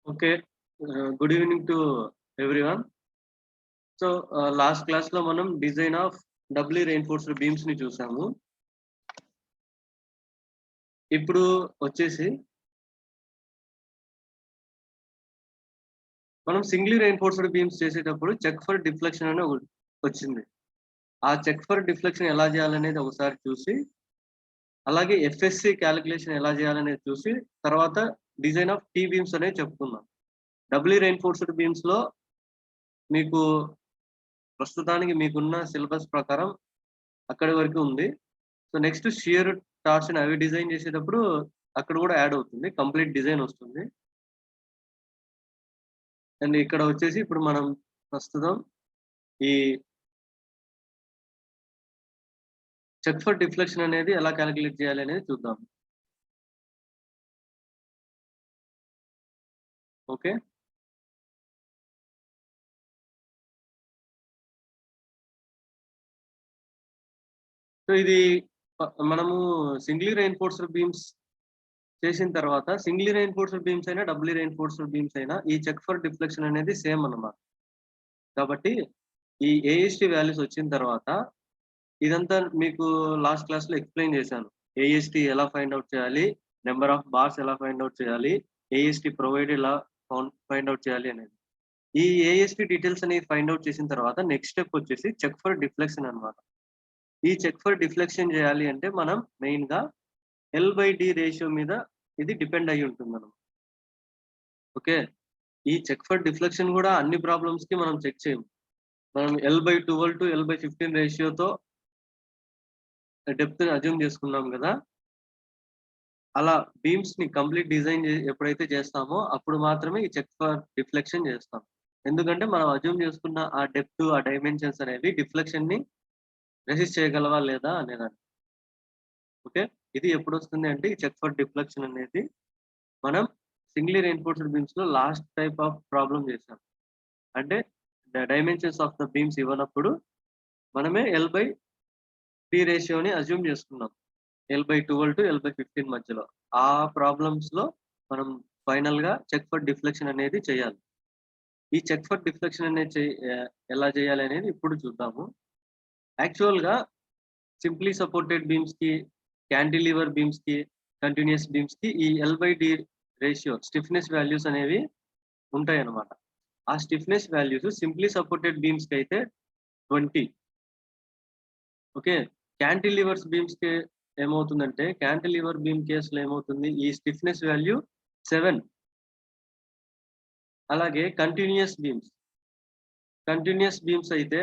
Okay. Good evening to everyone. So, last క్లాస్‌లో మనం design of doubly reinforced బీమ్స్‌ని చూసాము. ఇప్పుడు వచ్చేసి మనం సింగ్లీ రెయిన్‌ఫోర్స్డ్ బీమ్స్ చేసేటప్పుడు చెక్ ఫర్ డిఫ్లెక్షన్ అని ఒకటి వచ్చింది. ఆ చెక్ ఫర్ డిఫ్లెక్షన్ ఎలా చేయాలనేది ఒకసారి చూసి, అలాగే ఎఫ్ఎస్‌సి కాలిక్యులేషన్ ఎలా చేయాలనేది చూసి, తర్వాత డిజైన్ ఆఫ్ టీ బీమ్స్ అనేవి చెప్పుకుందాం. డబ్లీ రెయిన్‌ఫోర్స్డ్ బీమ్స్‌లో మీకు ప్రస్తుతానికి మీకున్న సిలబస్ ప్రకారం అక్కడి వరకు ఉంది. సో, నెక్స్ట్ షియర్ టార్షన్ అవి డిజైన్ చేసేటప్పుడు అక్కడ కూడా యాడ్ అవుతుంది. కంప్లీట్ డిజైన్ వస్తుంది. అండ్ ఇక్కడ వచ్చేసి ఇప్పుడు మనం ప్రస్తుతం ఈ చెక్ ఫర్ డిఫ్లెక్షన్ అనేది ఎలా కాలిక్యులేట్ చేయాలి అనేది చూద్దాం. ఓకే. సో, ఇది మనము సింగ్లీ రెయిన్‌ఫోర్స్డ్ బీమ్స్ చేసిన తర్వాత సింగ్లీ రెయిన్‌ఫోర్స్డ్ బీమ్స్ అయినా, డబ్లీ రెయిన్‌ఫోర్స్డ్ బీమ్స్ అయినా ఈ చెక్ ఫర్ డిఫ్లెక్షన్ అనేది సేమ్ అన్నమాట. కాబట్టి ఈ ఏఎస్‌టీ వాల్యూస్ వచ్చిన తర్వాత ఇదంతా మీకు లాస్ట్ క్లాస్‌లో ఎక్స్‌ప్లెయిన్ చేశాను. ఏఎస్‌టీ ఎలా ఫైండ్ ఔట్ చేయాలి? నంబర్ ఆఫ్ బార్స్ ఎలా ఫైండ్ ఔట్ చేయాలి? ఏఎస్‌టీ ప్రొవైడ్ ఎలా ఫైండ్ ఔట్ చేయాలి అనేది. ఈ ఏఎస్‌టీ డీటెయిల్స్ అనేవి ఫైండ్ ఔట్ చేసిన తర్వాత నెక్స్ట్ స్టెప్ వచ్చేసి చెక్ ఫర్ డిఫ్లెక్షన్ అన్నమాట. ఈ చెక్ ఫర్ డిఫ్లెక్షన్ చేయాలి అంటే మనం మెయిన్‌గా ఎల్/డి రేషియో మీద ఇది డిపెండ్ అయ్యి ఉంటుందన్నమాట. ఓకే. ఈ చెక్ ఫర్ డిఫ్లెక్షన్ కూడా అన్ని ప్రాబ్లమ్స్‌కి మనం చెక్ చేయము. మనం ఎల్/12 టు ఎల్/15 రేషియోతో డెప్త్‌ని అస్యూమ్ చేసుకున్నాం గదా! అలా బీమ్స్‌ని కంప్లీట్ డిజైన్ ఎప్పుడైతే చేస్తామో అప్పుడు మాత్రమే ఈ చెక్ ఫర్ డిఫ్లెక్షన్ చేస్తాం. ఎందుకంటే మనం అస్యూమ్ చేసుకున్న ఆ డెప్త్, ఆ డైమెన్షన్స్ అనేవి డిఫ్లెక్షన్‌ని రెసిస్ట్ చేయగలవా లేదా అనేదాన్ని. ఓకే. ఇది ఎప్పుడొస్తుంది అంటే ఈ చెక్ ఫర్ డిఫ్లెక్షన్ అనేది మనం సింగ్లీ రెయిన్‌ఫోర్స్డ్ బీమ్స్‌లో లాస్ట్ టైప్ ఆఫ్ ప్రాబ్లమ్ చేసాం. అంటే డైమెన్షన్స్ ఆఫ్ ద బీమ్స్ ఇవ్వనప్పుడు మనమే ఎల్/డి రేషియోని అస్యూమ్ చేసుకున్నాం. ఎల్/12 టు ఎల్/15 మధ్యలో. ఆ ప్రాబ్లమ్స్‌లో మనం ఫైనల్‌గా చెక్ ఫర్ డిఫ్లెక్షన్ అనేది చేయాలి. ఈ చెక్ ఫర్ డిఫ్లెక్షన్ అనేది ఎలా చేయాలి అనేది ఇప్పుడు చూద్దాము. యాక్చువల్‌గా సింప్లీ సపోర్టెడ్ బీమ్స్‌కి, క్యాంటిలివర్ బీమ్స్‌కి, కంటిన్యూయస్ బీమ్స్‌కి ఈ ఎల్/డి రేషియో స్టిఫ్‌నెస్ వాల్యూస్ అనేవి ఉంటాయన్నమాట. ఆ స్టిఫ్‌నెస్ వాల్యూస్ సింప్లీ సపోర్టెడ్ బీమ్స్‌కైతే 20. ఓకే. క్యాంటిలివర్స్ బీమ్స్‌కి ఏమవుతుందంటే, క్యాంటిలివర్ బీమ్ కేస్‌లో ఏమవుతుంది, ఈ స్టిఫ్‌నెస్ వాల్యూ 7. అలాగే కంటిన్యూయస్ బీమ్స్ అయితే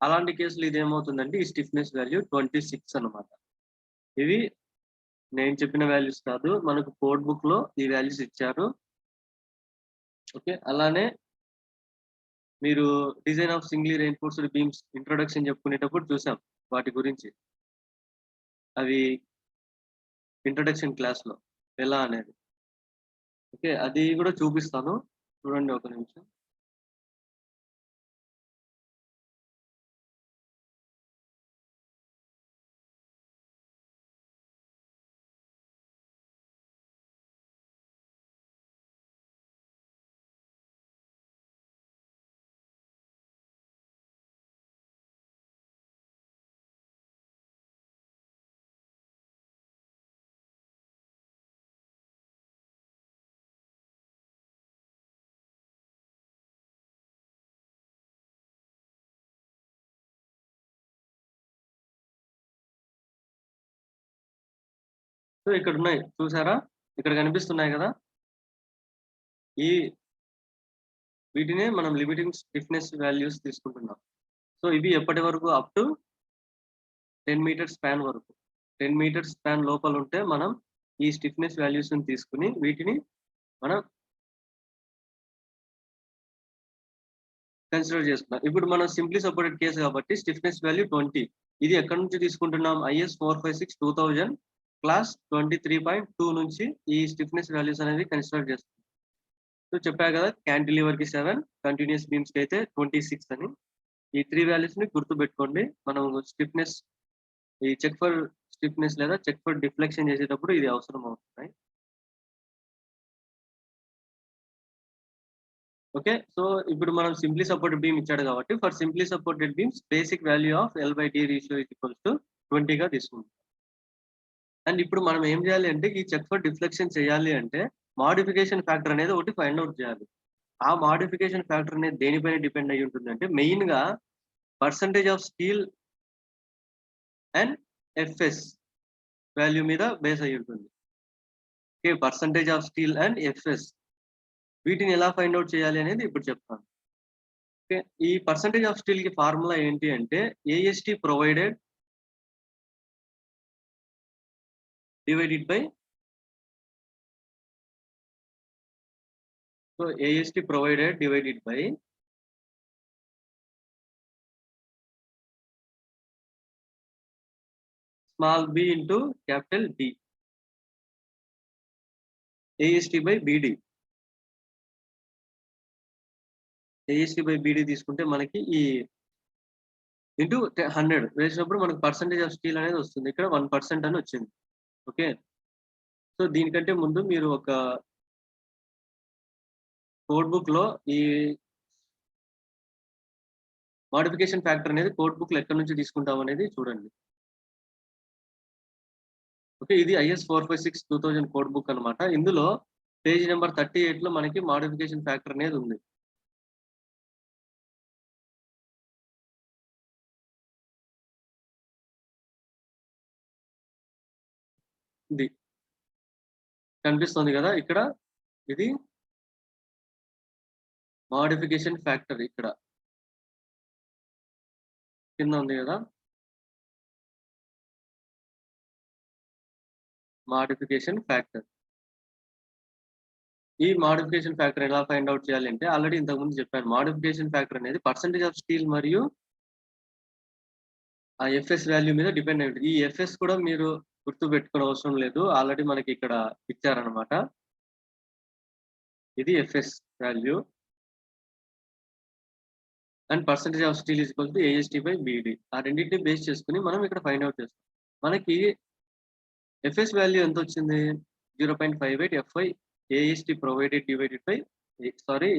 అలాంటి కేసులో ఇదేమవుతుందంటే, ఈ స్టిఫ్‌నెస్ వాల్యూ 26 అన్నమాట. ఇవి నేను చెప్పిన వాల్యూస్ కాదు. మనకు కోడ్ బుక్‌లో ఈ వాల్యూస్ ఇచ్చారు. ఓకే. అలానే మీరు design of singly reinforced beams introduction చెప్పుకునేటప్పుడు చూసాం వాటి గురించి. అవి ఇంట్రొడక్షన్ క్లాస్‌లో ఎలా అనేది. ఓకే. అది గూడా చూపిస్తాను. చూడండి ఒక నిమిషం. సో ఇక్కడున్నాయి. చూసారా? ఇక్కడ కనిపిస్తున్నాయి గదా! ఈ వీటినే మనం లిమిటింగ్ స్టిఫ్‌నెస్ వాల్యూస్ తీసుకుంటున్నాం. సో ఇవి ఎప్పటి వరకు అప్ టు 10 మీటర్స్ స్పాన్ వరకు. 10 మీటర్స్ స్పాన్ లోపలుంటే మనం ఈ స్టిఫ్‌నెస్ వాల్యూస్‌ని తీసుకొని వీటిని మనం కన్సిడర్ చేసుకున్నాం. ఇప్పుడు మనం సింప్లీ సపోర్టెడ్ కేస్ కాబట్టి స్టిఫ్‌నెస్ వాల్యూ 20. ఇది ఎక్కడి నుంచి తీసుకుంటున్నాం? ఐఎస్ 456 2000 క్లాస్ 23.2 నుంచి ఈ స్టిఫ్‌నెస్ వాల్యూస్ అనేవి కన్సిడర్ చేస్తున్నాం. సో చెప్పా గదా! క్యాంటిలివర్‌కి 7, కంటిన్యూయస్ బీమ్స్‌కి అయితే 26 అని. ఈ 3 వాల్యూస్‌ని గుర్తుపెట్టుకోండి. మనం స్టిఫ్‌నెస్ ఈ చెక్ ఫర్ స్టిఫ్‌నెస్ లేదా చెక్ ఫర్ డిఫ్లెక్షన్ చేసేటప్పుడు ఇది అవసరం అవుతున్నాయి. ఓకే. సో ఇప్పుడు మనం సింప్లీ సపోర్టెడ్ బీమ్ ఇచ్చాడు కాబట్టి for simply supported beams basic value of L/D ratio is equals to 20 గా తీసుకుంటాం. అండ్ ఇప్పుడు మనం ఏం చేయాలి అంటే ఈ చెక్ ఫర్ డిఫ్లెక్షన్ చేయాలి అంటే మోడిఫికేషన్ ఫ్యాక్టర్ అనేది ఒకటి ఫైండ్ అవుట్ చేయాలి. ఆ మోడిఫికేషన్ ఫ్యాక్టర్ అనేది దేనిపైన డిపెండ్ అయ్యి ఉంటుందంటే మెయిన్‌గా percentage of steel and FS value మీద బేస్ అయ్యి ఉంటుంది. Okay. Percentage of steel and FS వీటిని ఎలా ఫైండ్ అవుట్ చేయాలి అనేది ఇప్పుడు చెప్తాను. ఓకే. ఈ పర్సెంటేజ్ ఆఫ్ స్టీల్‌కి ఫార్ములా ఏంటి అంటే AST provided divided by AST provided divided by small b into capital D. AST by BD. AST by BD తీసుకుంటే మనకి ఈ ఇంటూ 100 వేసినప్పుడు మనకు పర్సెంటేజ్ ఆఫ్ స్టీల్ అనేది వస్తుంది. ఇక్కడ 1% అని వచ్చింది. ఓకే. సో దీనికంటే ముందు మీరు ఒక కోడ్ బుక్‌లో ఈ మోడిఫికేషన్ ఫ్యాక్టర్ అనేది కోడ్ బుక్‌లో ఎక్కడి నుంచి తీసుకుంటాం అనేది చూడండి. ఓకే. ఇది ఐఎస్ 456 2000 కోడ్ బుక్ అన్నమాట. ఇందులో పేజ్ నంబర్ 38లో మనకి మోడిఫికేషన్ ఫ్యాక్టర్ అనేది ఉంది. ఇది కనిపిస్తుంది కదా ఇక్కడ. ఇది మోడిఫికేషన్ ఫ్యాక్టర్ ఇక్కడ కింద ఉంది కదా. Modification factor. ఈ మోడిఫికేషన్ ఫ్యాక్టర్ ఎలా ఫైండ్ అవుట్ చేయాలి అంటే ఆల్రెడీ ఇంతకు ముందు చెప్పాను. మోడిఫికేషన్ ఫ్యాక్టర్ అనేది పర్సెంటేజ్ ఆఫ్ స్టీల్ మరియు ఆ ఎఫ్ఎస్ వాల్యూ మీద డిపెండ్ అయి ఉంటుంది. ఈ ఎఫ్ఎస్ కూడా మీరు గుర్తుపెట్టుకోవడం అవసరం లేదు. ఆల్రెడీ మనకి ఇక్కడ ఇచ్చారనమాట. ఇది FS value and percentage of steel is equal to AST by BD. ఆ రెండింటిని బేస్ చేసుకుని మనం ఇక్కడ ఫైండ్ అవుట్ చేస్తాం. మనకి ఎఫ్ఎస్ వాల్యూ ఎంత వచ్చింది? 0.58 FY AST provided divided by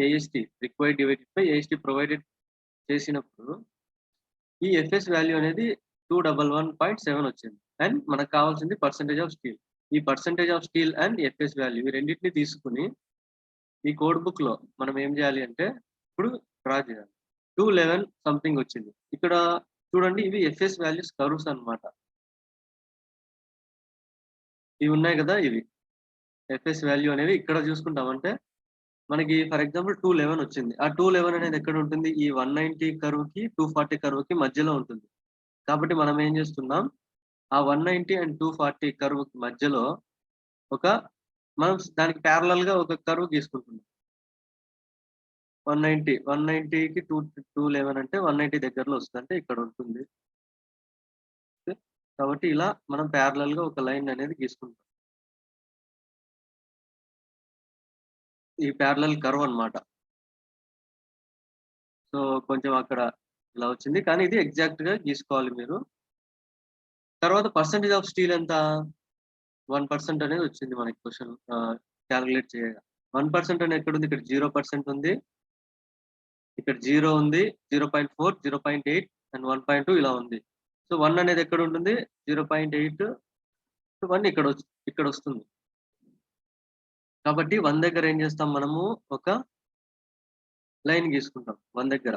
AST required divided by AST provided చేసినప్పుడు ఈ ఎఫ్ఎస్ వాల్యూ అనేది 211.7 వచ్చింది. అండ్ మనకు కావాల్సింది పర్సెంటేజ్ ఆఫ్ స్టీల్. ఈ percentage of steel and FS value ఈ రెండింటిని తీసుకుని ఈ కోడ్ బుక్ లో మనం ఏం చేయాలి అంటే ఇప్పుడు డ్రా చేయాలి. 211 సంథింగ్ వచ్చింది. ఇక్కడ చూడండి ఇవి ఎఫ్ఎస్ వాల్యూస్ కర్వ్స్ అన్నమాట. ఇవి ఉన్నాయి కదా, ఇవి ఎఫ్ఎస్ వాల్యూ అనేవి ఇక్కడ చూసుకుంటామంటే మనకి ఫర్ ఎగ్జాంపుల్ 211 వచ్చింది. ఆ 211 అనేది ఎక్కడ ఉంటుంది? ఈ 190 కర్వ్ కి 240 కర్వ్ కి మధ్యలో ఉంటుంది. కాబట్టి మనం ఏం చేస్తున్నాం, ఆ 190 అండ్ 240 కర్వ్ మధ్యలో ఒక మనం దానికి ప్యారలల్ గా ఒక కర్వ్ గీసుకుంటున్నాం. 190కి 211 అంటే 190 దగ్గరలో వస్తుంది. అంటే ఇక్కడ ఉంటుంది. ఓకే. కాబట్టి ఇలా మనం ప్యారలల్ గా ఒక లైన్ అనేది గీసుకుంటాం. ఈ ప్యారలల్ కర్వ్ అన్నమాట. సో కొంచెం అక్కడ ఇలా వచ్చింది. కానీ ఇది ఎగ్జాక్ట్ గా గీసుకోవాలి మీరు. తర్వాత పర్సెంటేజ్ ఆఫ్ స్టీల్ ఎంత? 1% అనేది వచ్చింది మనకి క్వెషన్ క్యాలిక్యులేట్ చేయగా. 1% అనేది ఎక్కడుంది? ఇక్కడ 0% ఉంది. ఇక్కడ 0 ఉంది. 0.4, 0.8 అండ్ 1.2 ఇలా ఉంది. సో 1 అనేది ఎక్కడ ఉంటుంది? 0.8 1 ఇక్కడ వస్తుంది. కాబట్టి 1 దగ్గర ఏం చేస్తాం మనము? ఒక లైన్ గీసుకుంటాం 1 దగ్గర.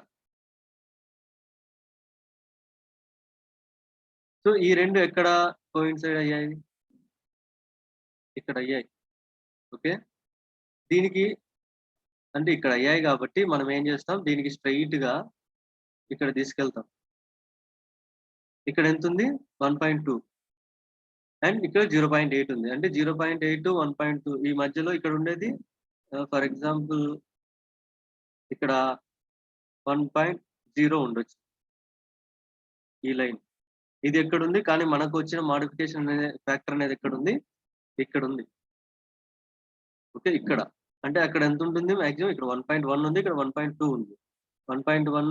సో ఈ రెండు ఎక్కడ కోయిన్సైడ్ అయ్యాయి? ఇక్కడ అయ్యాయి. ఓకే. దీనికి అంటే ఇక్కడ అయ్యాయి కాబట్టి మనం ఏం చేస్తాం, దీనికి స్ట్రెయిట్ గా ఇక్కడ తీసుకెళ్తాం. ఇక్కడ ఎంత ఉంది? 1.2 అండ్ ఇక్కడ 0.8 ఉంది. అంటే 0.8, 1.2 ఈ మధ్యలో ఇక్కడ ఉండేది ఫర్ ఎగ్జాంపుల్ ఇక్కడ 1.0 ఉండొచ్చు ఈ లైన్. ఇది ఎక్కడుంది? కానీ మనకు వచ్చిన మోడిఫికేషన్ అనే ఫ్యాక్టర్ అనేది ఎక్కడుంది? ఇక్కడ ఉంది. ఓకే. ఇక్కడ. అంటే అక్కడ ఎంత ఉంటుంది? మాక్సిమం ఇక్కడ 1.1 ఉంది. ఇక్కడ 1.2 ఉంది. 1.1,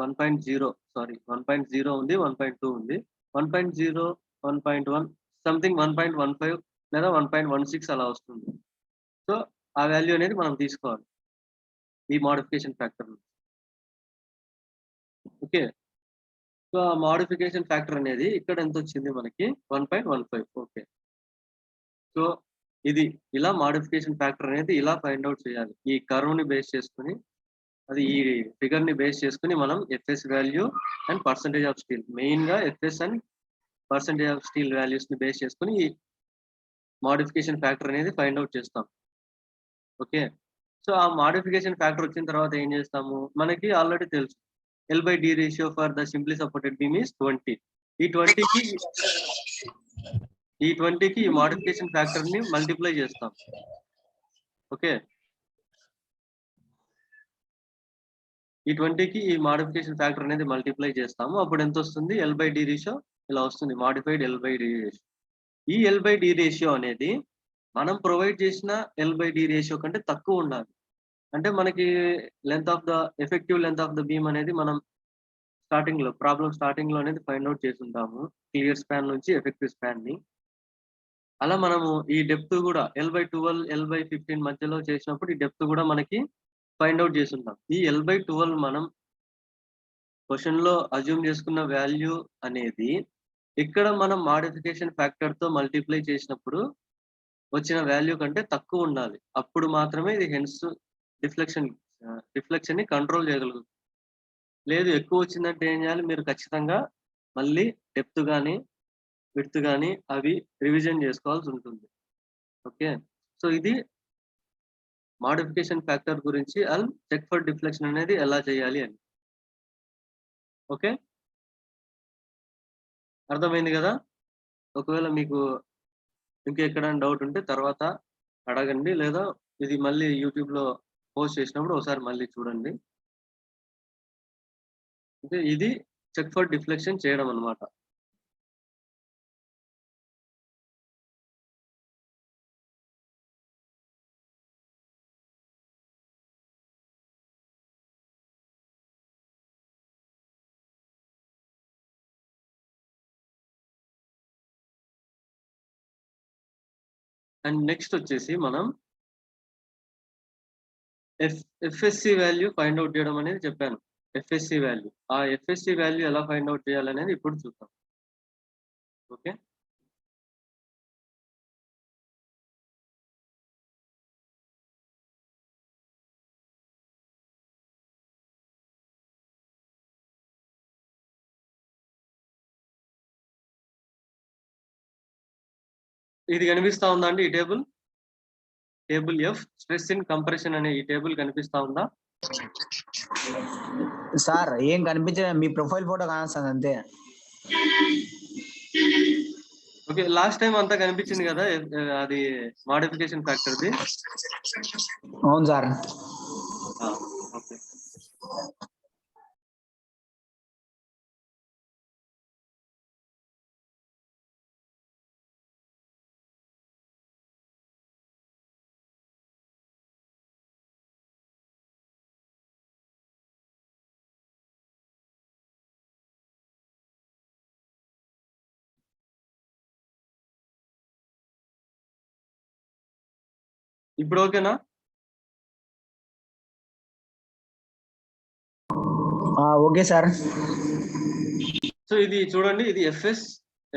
1.0 సారీ 1.0 ఉంది. 1.2 ఉంది. 1.0, 1.1 సంథింగ్ 1.15 లేదా 1.16 అలా వస్తుంది. సో ఆ వాల్యూ అనేది మనం తీసుకోవాలి. ఈ మోడిఫికేషన్ ఫ్యాక్టర్. ఓకే. సో ఆ మోడిఫికేషన్ ఫ్యాక్టర్ అనేది ఇక్కడ ఎంత వచ్చింది మనకి 1.15. ఓకే. సో ఇది ఇలా మోడిఫికేషన్ ఫ్యాక్టర్ అనేది ఇలా ఫైండ్ అవుట్ చేయాలి. ఈ కర్వ్ ని బేస్ చేసుకొని, అది ఈ ఫిగర్ ని బేస్ చేసుకొని మనం FS value and percentage of steel, main గా FS and percentage of steel values ని బేస్ చేసుకొని ఈ మోడిఫికేషన్ ఫ్యాక్టర్ అనేది ఫైండ్ అవుట్ చేస్తాం. ఓకే. సో ఆ మోడిఫికేషన్ ఫ్యాక్టర్ వచ్చిన తర్వాత ఏం చేస్తాము, మనకి ఆల్రెడీ తెలుసు L/D ratio for the simply supported beam is 20. ఈ 20కి ఈ మోడిఫికేషన్ ఫ్యాక్టర్ ని మల్టిప్లై చేస్తాం. ఓకే. ఈ 20కి ఈ మోడిఫికేషన్ ఫ్యాక్టర్ అనేది మల్టిప్లై చేస్తాము. అప్పుడు ఎంత వస్తుంది, L/D రేషియో ఇలా వస్తుంది, మోడిఫైడ్ L/D రేషియో. ఈ L/D రేషియో అనేది మనం ప్రొవైడ్ చేసిన L/D రేషియో కంటే తక్కువ ఉండాలి. అంటే మనకి effective length of the beam అనేది మనం ప్రాబ్లం స్టార్టింగ్ లో అనేది ఫైండ్ అవుట్ చేసి ఉంటాము, క్లియర్ స్పాన్ నుంచి ఎఫెక్టివ్ స్పాన్ ని. అలా మనము ఈ డెప్త్ కూడా L/12, L/15 మధ్యలో చేసినప్పుడు ఈ డెప్త్ కూడా మనకి ఫైండ్ అవుట్ చేసి ఉంటాం. ఈ L/12 మనం క్వశ్చన్ లో అజ్యూమ్ చేసుకున్న వాల్యూ అనేది ఇక్కడ మనం మోడిఫికేషన్ ఫ్యాక్టర్ తో మల్టిప్లై చేసినప్పుడు వచ్చిన వాల్యూ కంటే తక్కువ ఉండాలి. అప్పుడు మాత్రమే ఇది హెన్స్ డిఫ్లెక్షన్ ని కంట్రోల్ చేయగలుగుతుంది. లేదు ఎక్కువ వచ్చిందంటే ఏం చేయాలి, మీరు ఖచ్చితంగా మళ్ళీ డెప్త్ కానీ విడ్త్ కానీ అవి రివిజన్ చేసుకోవాల్సి ఉంటుంది. ఓకే. సో ఇది మోడిఫికేషన్ ఫ్యాక్టర్ గురించి అండ్ చెక్ ఫర్ డిఫ్లెక్షన్ అనేది ఎలా చేయాలి అని. ఓకే, అర్థమైంది కదా? ఒకవేళ మీకు ఇంకెక్కడైనా డౌట్ ఉంటే తర్వాత అడగండి, లేదా ఇది మళ్ళీ యూట్యూబ్ లో పోస్ట్ చేసినప్పుడు ఒకసారి మళ్ళీ చూడండి. అంటే ఇది చెక్ ఫర్ డిఫ్లెక్షన్ చేయడం అన్నమాట. అండ్ నెక్స్ట్ వచ్చేసి మనం ఎఫ్ఎస్సి వాల్యూ ఫైండ్ అవుట్ చేయడం అనేది చెప్పాను. ఎఫ్ఎస్సి వాల్యూ, ఆ ఎఫ్ఎస్సి వాల్యూ ఎలా ఫైండ్ అవుట్ చేయాలనేది ఇప్పుడు చూద్దాం. ఓకే. ఇది కనిపిస్తా ఉందా అండి ఈ table? Table F stress in compression అనే ఈ టేబుల్ కనిపిస్తా ఉందా సార్? ఏం కనిపించలేదు, మీ ప్రొఫైల్ ఫోటో కానొస్తుంది అంతే. ఓకే, లాస్ట్ టైం అంతా కనిపించింది కదా అది మోడిఫికేషన్ ఫ్యాక్టర్ది? అవును సార్. ఓకే. ఇప్పుడు ఓకేనా? Okay sir. సో ఇది చూడండి, ఇది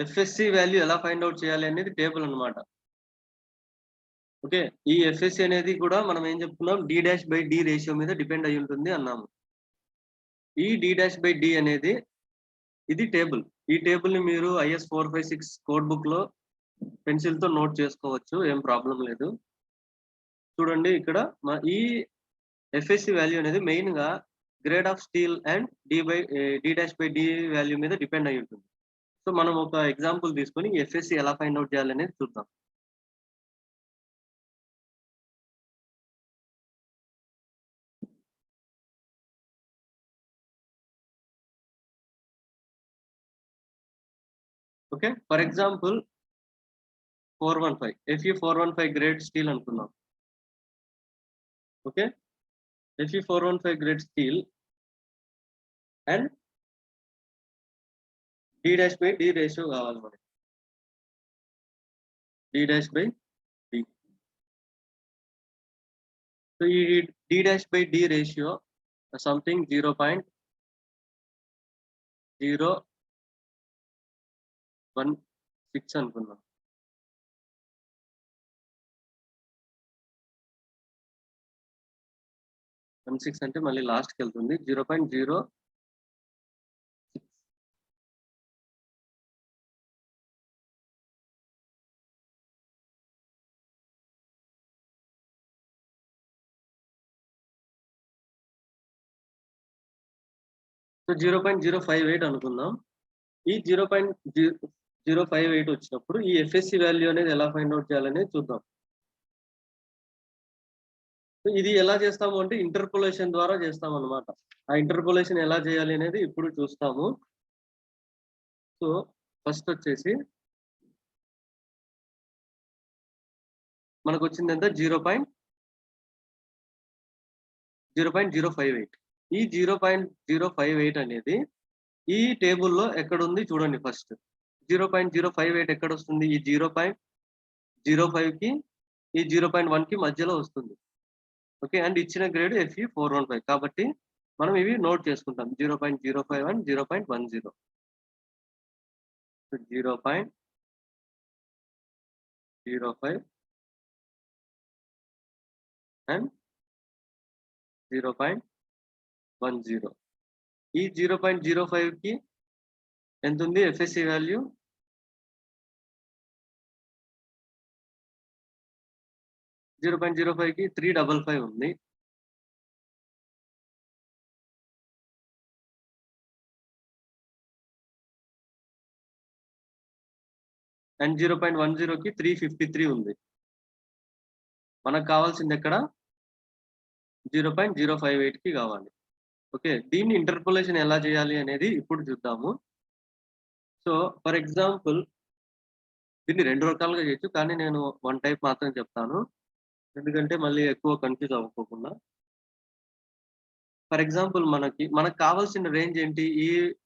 ఎఫ్ఎస్సి వాల్యూ ఎలా ఫైండ్ అవుట్ చేయాలి అనేది టేబుల్ అన్నమాట. ఓకే, ఈ ఎఫ్ఎస్సి అనేది కూడా మనం ఏం చెప్పుకున్నాం, D'/D రేషియో మీద డిపెండ్ అయి ఉంటుంది అన్నాము. ఈ D'/D అనేది ఇది టేబుల్. ఈ టేబుల్ ని మీరు IS 456 కోడ్ బుక్ లో పెన్సిల్ తో నోట్ చేసుకోవచ్చు, ఏం ప్రాబ్లం లేదు. చూడండి ఇక్కడ ఈ ఎఫ్ఎస్సి వాల్యూ అనేది మెయిన్ గా grade of steel and D'/D value మీద డిపెండ్ అయి ఉంటుంది. సో మనం ఒక ఎగ్జాంపుల్ తీసుకొని ఎఫ్ఎస్సి ఎలా ఫైండ్ అవుట్ చేయాలనేది చూద్దాం. Okay, for example 415 FE 415 grade steel అనుకుందాం. Okay, FE 415 grade steel and D'/D ratio కావాలి మనకి. D'/D సో ఈ D dash by D ratio something 0.016 అనుకుందాం. అంటే మళ్ళీ లాస్ట్కి వెళ్తుంది 0.0. సో 0.058 అనుకుందాం. ఈ 0.058 వచ్చినప్పుడు ఈ ఎఫ్ఎస్సి వాల్యూ అనేది ఎలా ఫైండ్ అవుట్ చేయాలనేది చూద్దాం. సో ఇది ఎలా చేస్తాము అంటే ఇంటర్పోలేషన్ ద్వారా చేస్తాం అన్నమాట. ఆ ఇంటర్పోలేషన్ ఎలా చేయాలి అనేది ఇప్పుడు చూస్తాము. సో ఫస్ట్ వచ్చేసి మనకు వచ్చింది ఎంత 0.058. ఈ 0.058 అనేది ఈ టేబుల్లో ఎక్కడ ఉంది చూడండి. ఫస్ట్ 0.058 ఎక్కడ వస్తుంది? ఈ 0.05 కి ఈ 0.1 కి మధ్యలో వస్తుంది. ఓకే, అండ్ ఇచ్చిన గ్రేడ్ FE 415. కాబట్టి మనం ఇవి నోట్ చేసుకుంటాం 0.05 అండ్ 0.10. 0.05 అండ్ 0.10. ఈ 0.05 కి ఎంత ఉంది ఎఫ్ఎస్సి వాల్యూ? 0.05 కి 355 ఉంది. అండ్ 0.10 కి 353 ఉంది. మనకు కావాల్సింది ఎక్కడ? 0.058 కి కావాలి. ఓకే, దీన్ని ఇంటర్పోలేషన్ ఎలా చేయాలి అనేది ఇప్పుడు చూద్దాము. సో ఫర్ ఎగ్జాంపుల్ దీన్ని 2 రకాలుగా చేయొచ్చు, కానీ నేను 1 టైప్ మాత్రం చెప్తాను, ఎందుకంటే మళ్ళీ ఎక్కువ కన్ఫ్యూజ్ అవ్వకోకుండా. ఫర్ ఎగ్జాంపుల్ మనకు కావాల్సిన రేంజ్ ఏంటి?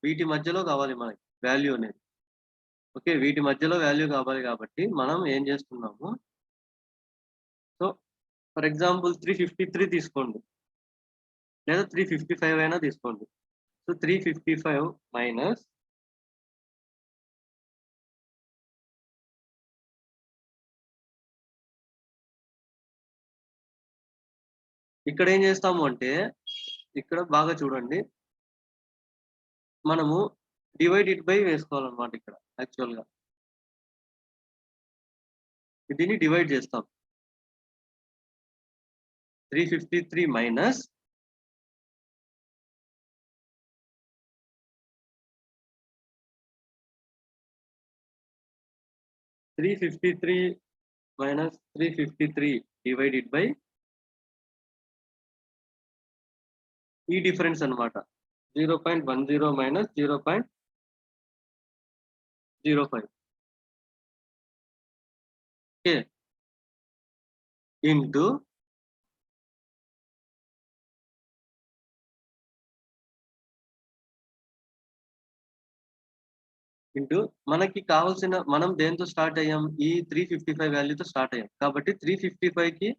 వీటి మధ్యలో కావాలి మనకి వాల్యూ అనేది. ఓకే, వీటి మధ్యలో వాల్యూ కావాలి కాబట్టి మనం ఏం చేస్తున్నాము? సో ఫర్ ఎగ్జాంపుల్ 353 తీసుకోండి, లేదా 355 అయినా తీసుకోండి. సో 355 మైనస్ ఇక్కడ ఏం చేస్తాము అంటే, ఇక్కడ బాగా చూడండి, మనము డివైడ్ ఇట్ బై వేసుకోవాలన్నమాట. ఇక్కడ యాక్చువల్గా దీన్ని డివైడ్ చేస్తాం. 353 మైనస్ 353 డివైడెడ్ బై ఈ డిఫరెన్స్ అన్నమాట. 0.10 మైనస్ 0.05 ఓకే ఇంటూ మనకి కావాల్సిన, మనం దేంతో స్టార్ట్ అయ్యాం? ఈ 355 వాల్యూతో స్టార్ట్ అయ్యాం. కాబట్టి 355 కి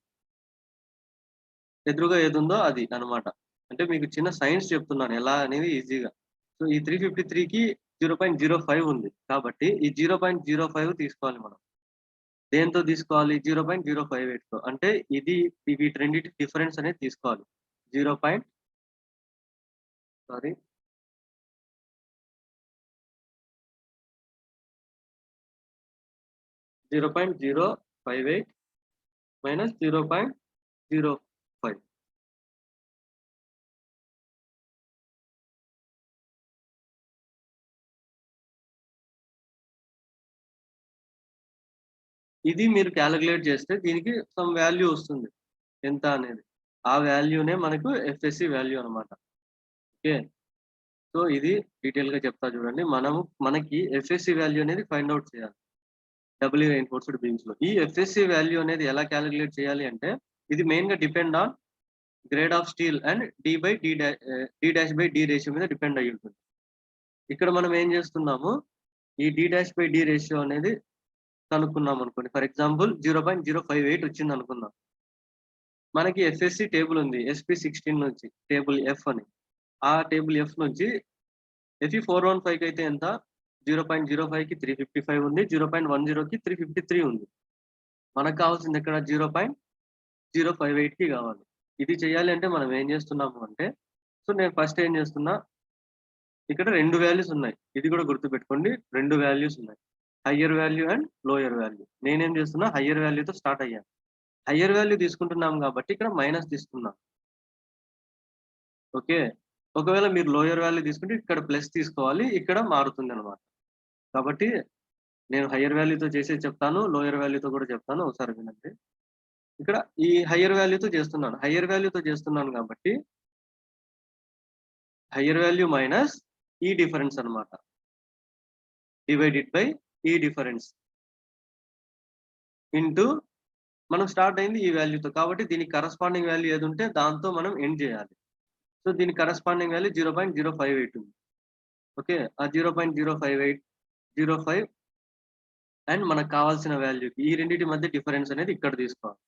ఎదురుగా ఏది ఉందో అది అన్నమాట. అంటే మీకు చిన్న సైన్స్ చెప్తున్నాను ఎలా అనేది ఈజీగా. సో ఈ 353కి 0.05 ఉంది కాబట్టి ఈ 0.05 తీసుకోవాలి మనం. దేంతో తీసుకోవాలి? 0.058 తో. అంటే వీటి రెండింటి డిఫరెన్స్ అనేది తీసుకోవాలి. 0.058 మైనస్ 0.05. ఇది మీరు క్యాలిక్యులేట్ చేస్తే దీనికి సమ్ వాల్యూ వస్తుంది ఎంత అనేది. ఆ వాల్యూనే మనకు ఎఫ్ఎస్సి వాల్యూ అన్నమాట. ఓకే, సో ఇది డీటెయిల్ గా చెప్తా చూడండి. మనకి ఎఫ్ఎస్సి వాల్యూ అనేది ఫైండ్ అవుట్ చేయాలి డబ్ల్యూ ఎన్ఫోర్స్డ్ బీమ్స్ లో. ఈ ఎఫ్ఎస్సి వాల్యూ అనేది ఎలా క్యాలిక్యులేట్ చేయాలి అంటే, ఇది మెయిన్ గా depend on grade of steel and D dash by D ratio మీద డిపెండ్ అయ్యి ఉంటుంది. ఇక్కడ మనం ఏం చేస్తున్నాము? ఈ D dash by D ratio అనేది కనుక్కున్నాం అనుకోండి. ఫర్ ఎగ్జాంపుల్ 0.058 వచ్చింది అనుకుందాం. మనకి ఎఫ్ఎస్సి టేబుల్ ఉంది SP16 నుంచి టేబుల్ ఎఫ్ అని. ఆ టేబుల్ ఎఫ్ నుంచి Fe415 అయితే ఎంత 0.05కి 355 ఉంది, 0.10కి 353 ఉంది. మనకు కావాల్సింది ఇక్కడ 0.058కి కావాలి. ఇది చేయాలి అంటే మనం ఏం చేస్తున్నాము అంటే, సో నేను ఫస్ట్ ఏం చేస్తున్నా, ఇక్కడ 2 వాల్యూస్ ఉన్నాయి. ఇది కూడా గుర్తుపెట్టుకోండి, 2 వాల్యూస్ ఉన్నాయి. Higher value and lower value. నేనేం చేస్తున్నా, హయ్యర్ వాల్యూతో స్టార్ట్ అయ్యాను. హయ్యర్ వాల్యూ తీసుకుంటున్నాం కాబట్టి ఇక్కడ మైనస్ తీసుకున్నాం. ఓకే. ఒకవేళ మీరు లోయర్ వాల్యూ తీసుకుంటే ఇక్కడ ప్లస్ తీసుకోవాలి, ఇక్కడ మారుతుంది అనమాట. కాబట్టి నేను హయ్యర్ వాల్యూతో చేసేది చెప్తాను, లోయర్ వాల్యూతో కూడా చెప్తాను, ఒకసారి వినండి. ఇక్కడ ఈ హయ్యర్ వాల్యూతో చేస్తున్నాను. హయ్యర్ వాల్యూతో చేస్తున్నాను కాబట్టి హయ్యర్ వాల్యూ మైనస్ ఈ డిఫరెన్స్ అన్నమాట. డివైడెడ్ బై ఈ డిఫరెన్స్ ఇంటూ మనం స్టార్ట్ అయింది ఈ వాల్యూతో. కాబట్టి దీనికి కరస్పాండింగ్ వాల్యూ ఏది ఉంటే దాంతో మనం ఎండ్ చేయాలి. సో దీనికి కరస్పాండింగ్ వాల్యూ 0.058 ఉంది. ఓకే. ఆ 0.05805 అండ్ మనకు కావాల్సిన వాల్యూకి ఈ రెండింటి మధ్య డిఫరెన్స్ అనేది ఇక్కడ తీసుకోవాలి.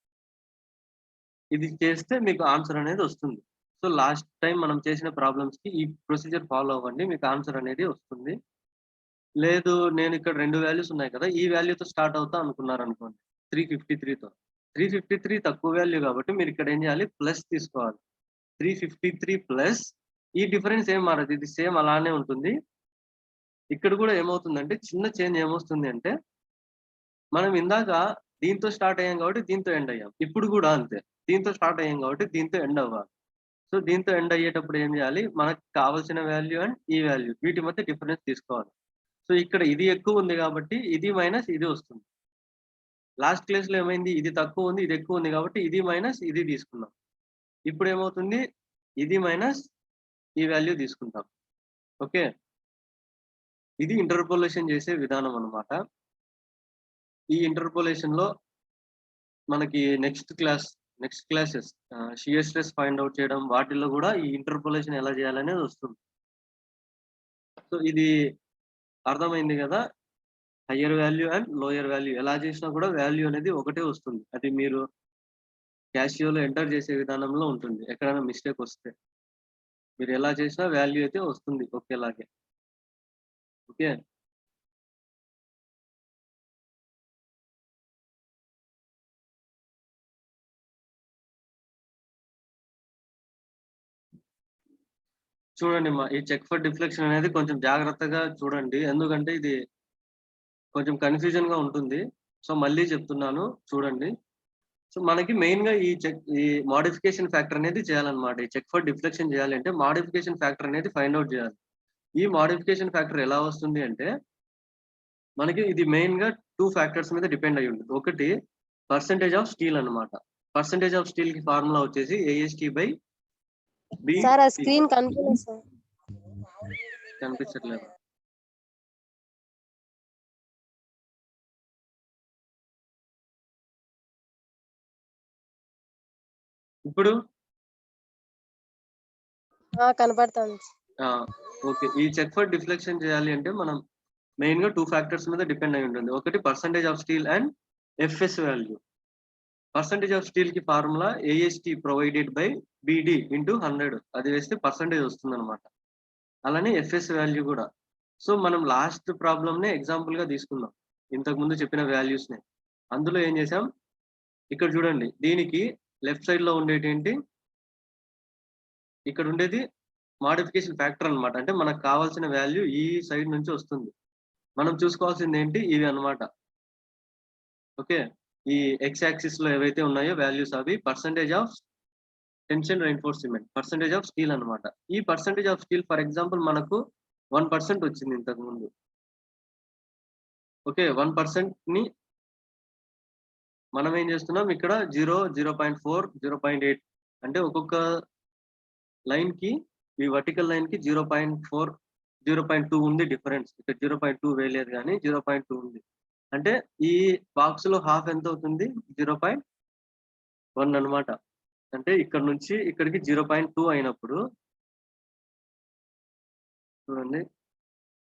ఇది చేస్తే మీకు ఆన్సర్ అనేది వస్తుంది. సో లాస్ట్ టైం మనం చేసిన ప్రాబ్లమ్స్ కి ఈ ప్రొసీజర్ ఫాలో అవ్వండి, మీకు ఆన్సర్ అనేది వస్తుంది. లేదు నేను ఇక్కడ 2 వాల్యూస్ ఉన్నాయి కదా, ఈ వాల్యూతో స్టార్ట్ అవుతా అనుకున్నారు అనుకోండి 353తో. 353 తక్కువ వాల్యూ కాబట్టి మీరు ఇక్కడ ఏం చేయాలి, ప్లస్ తీసుకోవాలి. 353 ప్లస్ ఈ డిఫరెన్స్ ఏం మారదు, ఇది సేమ్ అలానే ఉంటుంది. ఇక్కడ కూడా ఏమవుతుందంటే చిన్న చేంజ్ ఏమొస్తుంది అంటే, మనం ఇందాక దీంతో స్టార్ట్ అయ్యాం కాబట్టి దీంతో ఎండ్ అయ్యాం. ఇప్పుడు కూడా అంతే, దీంతో స్టార్ట్ అయ్యాం కాబట్టి దీంతో ఎండ్ అవ్వాలి. సో దీంతో ఎండ్ అయ్యేటప్పుడు ఏం చేయాలి, మనకు కావాల్సిన వాల్యూ అండ్ ఈ వాల్యూ వీటి మధ్య డిఫరెన్స్ తీసుకోవాలి. సో ఇక్కడ ఇది ఎక్కువ ఉంది కాబట్టి ఇది మైనస్ ఇది వస్తుంది. లాస్ట్ క్లాస్ లో ఏమైంది, ఇది తక్కువ ఉంది ఇది ఎక్కువ ఉంది కాబట్టి ఇది మైనస్ ఇది తీసుకున్నాం. ఇప్పుడు ఏమవుతుంది, ఇది మైనస్ ఈ వాల్యూ తీసుకుంటాం. ఓకే. ఇది ఇంటర్పోలేషన్ చేసే విధానం అన్నమాట. ఈ ఇంటర్పోలేషన్ లో మనకి next classes shear stress find out చేయడం, వాటిల్లో కూడా ఈ ఇంటర్పోలేషన్ ఎలా చేయాలనేది వస్తుంది. సో ఇది అర్థమైంది కదా. Higher value and lower value ఎలా చేసినా కూడా వాల్యూ అనేది ఒకటే వస్తుంది. అది మీరు క్యాషియోలో ఎంటర్ చేసే విధానంలో ఉంటుంది. ఎక్కడైనా మిస్టేక్ వస్తే మీరు ఎలా చేసినా వాల్యూ అయితే వస్తుంది ఒకేలాగే. ఓకే. చూడండి ఈ చెక్ ఫర్ డిఫ్లెక్షన్ అనేది కొంచెం జాగ్రత్తగా చూడండి, ఎందుకంటే ఇది కొంచెం కన్ఫ్యూజన్ గా ఉంటుంది. సో మళ్ళీ చెప్తున్నాను చూడండి. సో మనకి మెయిన్ గా ఈ మోడిఫికేషన్ ఫ్యాక్టర్ అనేది చేయాలన్నమాట. ఈ చెక్ ఫర్ డిఫ్లెక్షన్ చేయాలంటే మోడిఫికేషన్ ఫ్యాక్టర్ అనేది ఫైండ్ అవుట్ చేయాలి. ఈ మోడిఫికేషన్ ఫ్యాక్టర్ ఎలా వస్తుంది అంటే, మనకి ఇది మెయిన్ గా 2 ఫ్యాక్టర్స్ మీద డిపెండ్ అయి ఉంటుంది. ఒకటి పర్సెంటేజ్ ఆఫ్ స్టీల్ అన్నమాట. పర్సెంటేజ్ ఆఫ్ స్టీల్ కి ఫార్ములా వచ్చేసి AST/B. సార్ ఆ స్క్రీన్ కనిపించలేదు సార్. కనిపించట్లేదు. ఇప్పుడు కనపడుతుంది. ఓకే. ఈ చెక్ ఫర్ డిఫ్లెక్షన్ చేయాలి అంటే మనం మెయిన్ గా 2 ఫ్యాక్టర్స్ మీద డిపెండ్ అయి ఉంటుంది. ఒకటి percentage of steel and FS value. Percentage of steel కి formula AST provided by BD into 100. అది వేస్తే పర్సెంటేజ్ వస్తుంది అనమాట. అలానే FS వాల్యూ కూడా. సో మనం లాస్ట్ ప్రాబ్లమ్ నే ఎగ్జాంపుల్ గా తీసుకుందాం, ఇంతకు ముందు చెప్పిన వాల్యూస్ నే. అందులో ఏం చేసాం, ఇక్కడ చూడండి, దీనికి లెఫ్ట్ సైడ్ లో ఉండేటి ఏంటి, ఇక్కడ ఉండేది మోడిఫికేషన్ ఫ్యాక్టర్ అన్నమాట. అంటే మనకు కావాల్సిన వాల్యూ ఈ సైడ్ నుంచి వస్తుంది. మనం చూసుకోవాల్సింది ఏంటి, ఇవి అన్నమాట. ఓకే. ఈ ఎక్స్ యాక్సిస్ లో ఏవైతే ఉన్నాయో వాల్యూస్ అవి percentage of tension reinforcement, percentage of steel అన్నమాట. ఈ percentage of steel for example మనకు 1% వచ్చింది ఇంతకు ముందు. ఓకే. 1% ని మనం ఏం చేస్తున్నాం, ఇక్కడ 0, 0.4, 0.8 అంటే ఒక్కొక్క లైన్ కి, ఈ వర్టికల్ లైన్ కి 0.4, 0.2 ఉంది డిఫరెన్స్. ఇక్కడ 0.2 వేయలేదు కానీ 0.2 ఉంది. అంటే ఈ బాక్స్ లో హాఫ్ ఎంత అవుతుంది, 0.1 అన్నమాట. అంటే ఇక్కడ నుంచి ఇక్కడికి 0.2 అయినప్పుడు చూడండి,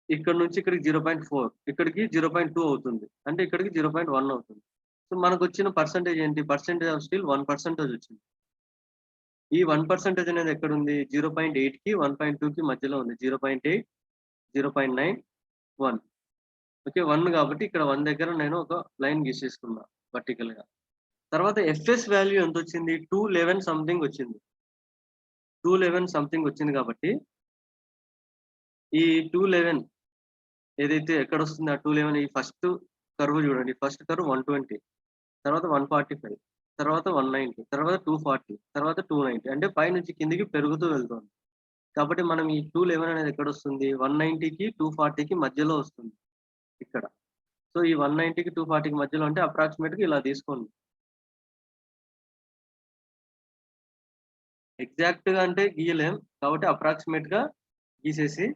ఇక్కడ నుంచి ఇక్కడికి 0.4, ఇక్కడికి 0.2 అవుతుంది. అంటే ఇక్కడికి 0.1 అవుతుంది. సో మనకు వచ్చిన పర్సెంటేజ్ ఏంటి, పర్సెంటేజ్ ఆఫ్ స్టీల్ 1% వచ్చింది. ఈ 1% అనేది ఎక్కడ ఉంది? 0.8 కి 1.2 కి మధ్యలో ఉంది. 0.8, 0.9, 1. ఓకే. 1 కాబట్టి ఇక్కడ 1 దగ్గర నేను ఒక లైన్ గీసేసుకున్నా వర్టికల్‌గా. తర్వాత ఎఫ్ఎస్ వాల్యూ ఎంతొచ్చింది? 211 సంథింగ్ వచ్చింది. 211 సంథింగ్ వచ్చింది కాబట్టి ఈ 211 ఏదైతే ఎక్కడొస్తుంది ఆ 211 ఈ ఫస్ట్ కర్వ్ చూడండి. ఫస్ట్ కర్వ్ 120, తర్వాత 145, తర్వాత 190, తర్వాత 240, తర్వాత 290. అంటే పైనుంచి కిందకి పెరుగుతూ వెళ్తుంది. కాబట్టి మనం ఈ 211 అనేది ఎక్కడొస్తుంది? 190కి 240కి మధ్యలో వస్తుంది ఇక్కడ. సో ఈ 190కి 240కి మధ్యలో అంటే అప్రాక్సిమేట్‌గా ఇలా తీసుకోండి. ఎగ్జాక్ట్‌గా అంటే గీయలేం. కాబట్టి అప్రాక్సిమేట్‌గా గీసేసి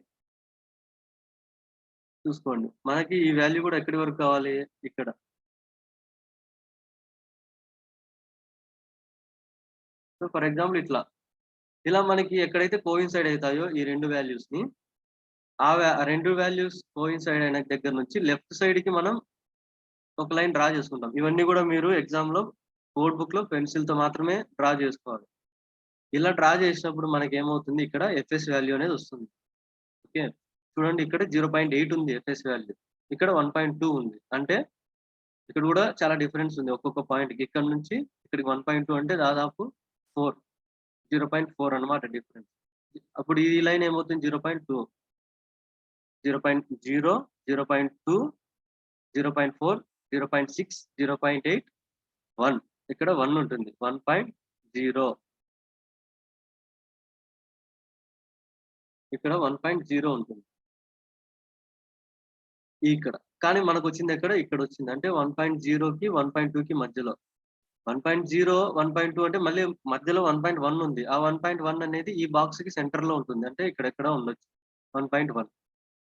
చూసుకోండి. మనకి ఈ వాల్యూ కూడా ఎక్కడి వరకు కావాలి? ఇక్కడ. సో ఫర్ ఎగ్జాంపుల్ ఇట్లా. ఇలా మనకి ఎక్కడైతే కోయిన్సైడ్ అయితాయో ఈ 2 వాల్యూస్‌ని ఆ 2 వాల్యూస్ కోయిన్సైడ్ అయిన దగ్గర నుంచి లెఫ్ట్ సైడ్‌కి మనం ఒక లైన్ డ్రా చేసుకుంటాం. ఇవన్నీ కూడా మీరు ఎగ్జామ్‌లో బోర్డ్ బుక్‌లో పెన్సిల్‌తో మాత్రమే డ్రా చేసుకోవాలి. ఇలా డ్రా చేసినప్పుడు మనకేమవుతుంది ఇక్కడ ఎఫ్ఎస్ వాల్యూ అనేది వస్తుంది. ఓకే. చూడండి ఇక్కడ 0.8 ఉంది ఎఫ్ఎస్ వాల్యూ. ఇక్కడ 1.2 ఉంది. అంటే ఇక్కడ కూడా చాలా డిఫరెన్స్ ఉంది ఒక్కొక్క పాయింట్‌కి. ఇక్కడ నుంచి ఇక్కడికి 1.2 అంటే దాదాపు 4, 0.4 అన్నమాట డిఫరెన్స్. అప్పుడు ఈ లైన్ ఏమవుతుంది? 0.2, 0.0, 0.2, 0.4, 0.6, 0.8, 1. ఇక్కడ 1 ఉంటుంది. 1.0. ఇక్కడ 1.0 ఉంటుంది. ఇక్కడ. కానీ మనకొచ్చింది ఎక్కడ? ఇక్కడొచ్చింది. అంటే 1.0కి 1.2కి మధ్యలో. 1.0, 1.2 అంటే మళ్ళీ మధ్యలో 1.1 ఉంది. ఆ 1.1 అనేది ఈ బాక్స్‌కి సెంటర్‌లో ఉంటుంది. అంటే ఇక్కడెక్కడో ఉండొచ్చు. 1.1.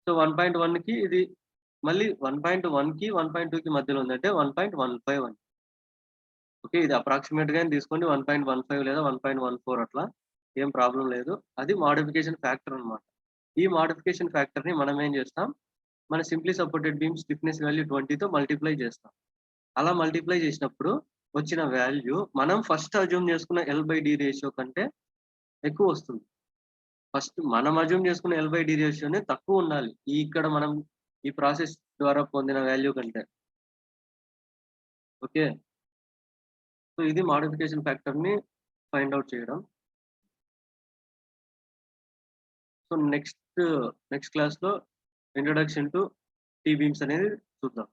సో 1.1కి ఇది మళ్ళీ 1.1కి 1.2కి మధ్యలో ఉంది. అంటే 1.151. ఓకే. ఇది అప్రాక్సిమేట్‌గానే తీసుకోండి. 1.15 లేదా 1.14 అట్లా. ఏం ప్రాబ్లమ్ లేదు. అది మోడిఫికేషన్ ఫ్యాక్టర్ అన్నమాట. ఈ మోడిఫికేషన్ ఫ్యాక్టర్‌ని మనం ఏం చేస్తాం? మన simply supported beam stiffness value 20తో మల్టిప్లై చేస్తాం. అలా మల్టిప్లై చేసినప్పుడు వచ్చిన వాల్యూ మనం ఫస్ట్ అజ్యూమ్ చేసుకున్న L/D రేషియో కంటే ఎక్కువొస్తుంది. ఫస్ట్ మనం అజ్యూమ్ చేసుకున్న L/D రేషియోనే తక్కువుండాలి. ఇక్కడ మనం ఈ ప్రాసెస్ ద్వారా పొందిన వాల్యూ కంటే. ఓకే. సో ఇది మోడిఫికేషన్ ఫ్యాక్టర్‌ని ఫైండ్ ఔట్ చేయడం. సో నెక్స్ట్ క్లాస్‌లో ఇంట్రొడక్షన్ టు టీ బీమ్స్ అనేది చూద్దాం.